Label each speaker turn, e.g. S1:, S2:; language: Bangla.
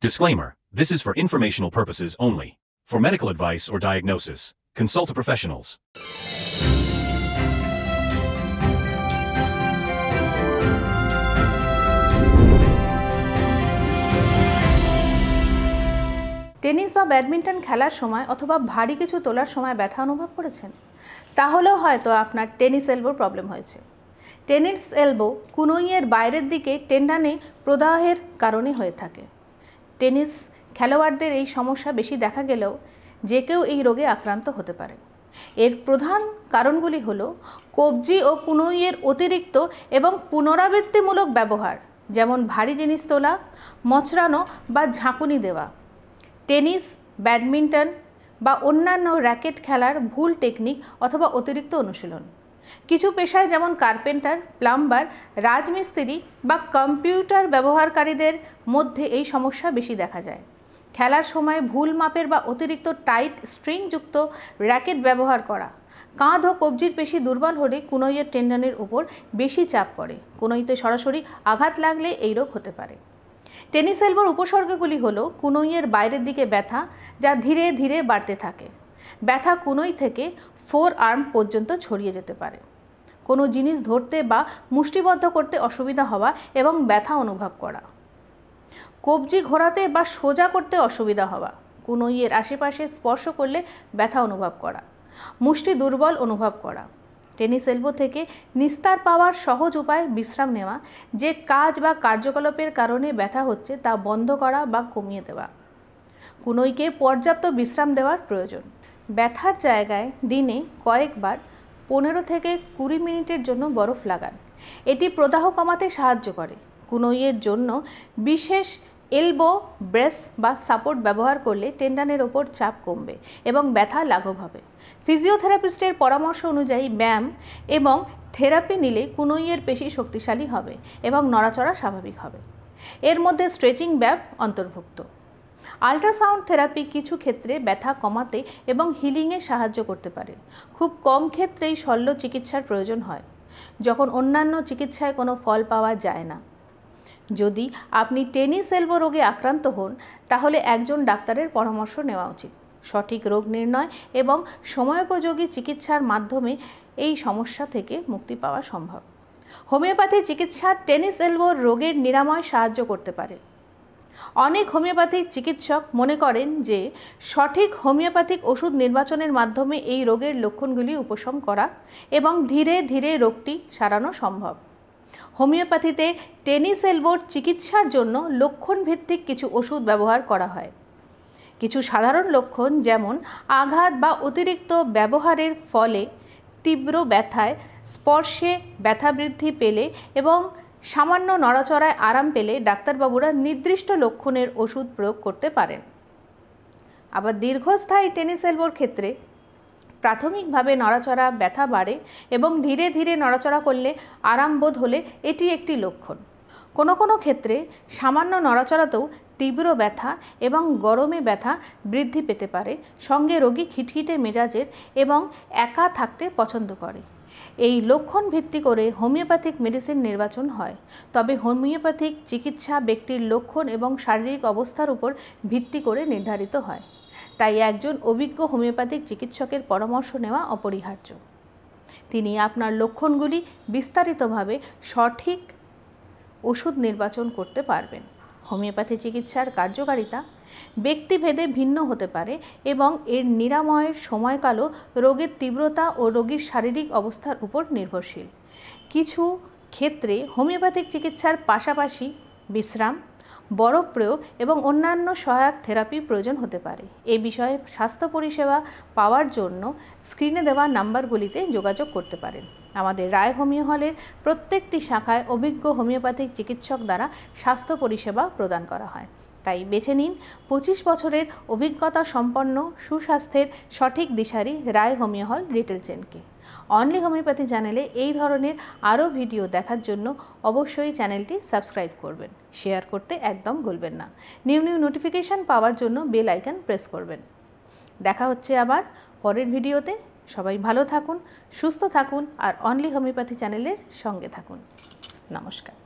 S1: Disclaimer: this is for informational purposes only. For medical advice or diagnosis, consult a professionals.
S2: Tennis বা ব্যাডমিন্টন খেলার সময় অথবা ভারী কিছু তোলার সময় ব্যথা অনুভব করেছেন? তাহলেও হয়তো আপনার টেনিস এলবোর প্রবলেম হয়েছে। টেনিস এলবো কুনইয়ের বাইরের দিকে টেন্ডানে প্রদাহের কারণে হয়ে থাকে। টেনিস খেলোয়াড়দের এই সমস্যা বেশি দেখা গেলেও যে কেউ এই রোগে আক্রান্ত হতে পারে। এর প্রধান কারণগুলি হলো কবজি ও কুনইয়ের অতিরিক্ত এবং পুনরাবৃত্তিমূলক ব্যবহার, যেমন ভারী জিনিস তোলা, মচড়ানো বা ঝাঁকুনি দেওয়া, টেনিস, ব্যাডমিন্টন বা অন্যান্য র্যাকেট খেলার ভুল টেকনিক অথবা অতিরিক্ত অনুশীলন। কিছু পেশায় যেমন কার্পেন্টার, প্লাম্বার, রাজমিস্ত্রি বা কম্পিউটার ব্যবহারকারীদের মধ্যে এই সমস্যা বেশি দেখা যায়। খেলার সময় ভুল মাপের বা অতিরিক্ত টাইট স্ট্রিংযুক্ত র্যাকেট ব্যবহার করা, কাঁধ ও কবজির পেশি দুর্বল হলে কুনইয়ের টেন্ডনের উপর বেশি চাপ পড়ে। কুনইতে সরাসরি আঘাত লাগলে এই রোগ হতে পারে। টেনিস এলবোর উপসর্গগুলি হলো কুনইয়ের বাইরের দিকে ব্যথা, যা ধীরে ধীরে বাড়তে থাকে। ব্যথা কুনই থেকে ফোর আর্ম পর্যন্ত ছড়িয়ে যেতে পারে। কোনো জিনিস ধরতে বা মুষ্টিবদ্ধ করতে অসুবিধা হওয়া এবং ব্যথা অনুভব করা। কবজি ঘোরাতে বা সোজা করতে অসুবিধা হওয়া। কুনইয়ের আশেপাশে স্পর্শ করলে ব্যথা অনুভব করা। মুষ্টি দুর্বল অনুভব করা। টেনিস এলবো থেকে নিস্তার পাওয়ার সহজ উপায় বিশ্রাম নেওয়া। যে কাজ বা কার্যকলাপের কারণে ব্যথা হচ্ছে তা বন্ধ করা বা কমিয়ে দেওয়া। কুনইকে পর্যাপ্ত বিশ্রাম দেওয়ার প্রয়োজন। ব্যথার জায়গায় দিনে কয়েকবার 15 থেকে 20 মিনিটের জন্য বরফ লাগান। এটি প্রদাহ কমাতে সাহায্য করে। কুনইয়ের জন্য বিশেষ এলবো ব্রেস বা সাপোর্ট ব্যবহার করলে টেন্ডনের ওপর চাপ কমবে এবং ব্যথা লাঘব হবে। ফিজিওথেরাপিস্টের পরামর্শ অনুযায়ী ব্যায়াম এবং থেরাপি নিলে কুনইয়ের পেশি শক্তিশালী হবে এবং নড়াচড়া স্বাভাবিক হবে। এর মধ্যে স্ট্রেচিং ব্যায়াম অন্তর্ভুক্ত। আল্ট্রাসাউন্ড থেরাপি কিছু ক্ষেত্রে ব্যথা কমাতে এবং হিলিংয়ে সাহায্য করতে পারে। খুব কম ক্ষেত্রেই শল্য চিকিৎসার প্রয়োজন হয়, যখন অন্যান্য চিকিৎসায় কোনো ফল পাওয়া যায় না। যদি আপনি টেনিস এলবো রোগে আক্রান্ত হন, তাহলে একজন ডাক্তারের পরামর্শ নেওয়া উচিত। সঠিক রোগ নির্ণয় এবং সময়োপযোগী চিকিৎসার মাধ্যমে এই সমস্যা থেকে মুক্তি পাওয়া সম্ভব। হোমিওপ্যাথি চিকিৎসা টেনিস এলবো রোগের নিরাময় সাহায্য করতে পারে। অনেক হোমিওপ্যাথিক চিকিৎসক মনে করেন যে সঠিক হোমিওপ্যাথিক ওষুধ নির্বাচনের মাধ্যমে এই রোগের লক্ষণগুলি উপশম করা এবং ধীরে ধীরে রোগটি সারানো সম্ভব। হোমিওপ্যাথিতে টেনিস এলবোর চিকিৎসার জন্য লক্ষণভিত্তিক কিছু ওষুধ ব্যবহার করা হয়। কিছু সাধারণ লক্ষণ, যেমন আঘাত বা অতিরিক্ত ব্যবহারের ফলে তীব্র ব্যথায়, স্পর্শে ব্যথা বৃদ্ধি পেলে এবং সামান্য নড়াচড়ায় আরাম পেলে ডাক্তারবাবুরা নির্দিষ্ট লক্ষণের ওষুধ প্রয়োগ করতে পারেন। আবার দীর্ঘস্থায়ী টেনিস এলবোর ক্ষেত্রে প্রাথমিকভাবে নড়াচড়া ব্যথা বাড়ে এবং ধীরে ধীরে নড়াচড়া করলে আরাম বোধ হলে এটি একটি লক্ষণ। কোনো কোনো ক্ষেত্রে সামান্য নড়াচড়াতেও তীব্র ব্যথা এবং গরমে ব্যথা বৃদ্ধি পেতে পারে। সঙ্গে রোগী খিটখিটে মেজাজের এবং একা থাকতে পছন্দ করে। এই লক্ষণ ভিত্তি করে হোমিওপ্যাথিক মেডিসিন নির্বাচন হয়। তবে হোমিওপ্যাথিক চিকিৎসা ব্যক্তির লক্ষণ এবং শারীরিক অবস্থার উপর ভিত্তি করে নির্ধারিত হয়। তাই একজন অভিজ্ঞ হোমিওপ্যাথিক চিকিৎসকের পরামর্শ নেওয়া অপরিহার্য। তিনি আপনার লক্ষণগুলি বিস্তারিতভাবে সঠিক ওষুধ নির্বাচন করতে পারবেন। হোমিওপ্যাথি চিকিৎসার কার্যকারিতা ব্যক্তিভেদে ভিন্ন হতে পারে এবং এর নিরাময়ের সময়কালও রোগের তীব্রতা ও রোগীর শারীরিক অবস্থার উপর নির্ভরশীল। কিছু ক্ষেত্রে হোমিওপ্যাথিক চিকিৎসার পাশাপাশি বিশ্রাম, বরফ প্রয়োগ এবং অন্যান্য সহায়ক থেরাপি প্রয়োজন হতে পারে। এই বিষয়ে স্বাস্থ্য পরিষেবা পাওয়ার জন্য স্ক্রিনে দেওয়া নাম্বারগুলিতে যোগাযোগ করতে পারেন। আমাদের রায় হোমিও হলের প্রত্যেকটি শাখায় অভিজ্ঞ হোমিওপ্যাথিক চিকিৎসক দ্বারা স্বাস্থ্য পরিষেবা প্রদান করা হয়। তাই বেছে নিন 25 বছরের অভিজ্ঞতা সম্পন্ন সুস্বাস্থ্যের সঠিক দিশারি রায় হোমিও হল রিটেল চেনকে। অনলি হোমিওপ্যাথি চ্যানেলে এই ধরনের আরও ভিডিও দেখার জন্য অবশ্যই চ্যানেলটি সাবস্ক্রাইব করবেন। শেয়ার করতে একদম ভুলবেন না। নিউ নোটিফিকেশান পাওয়ার জন্য বেল আইকন প্রেস করবেন। দেখা হচ্ছে আবার পরের ভিডিওতে। সবাই ভালো থাকুন, সুস্থ থাকুন আর অনলি হোমিওপ্যাথি চ্যানেলের সঙ্গে থাকুন। নমস্কার।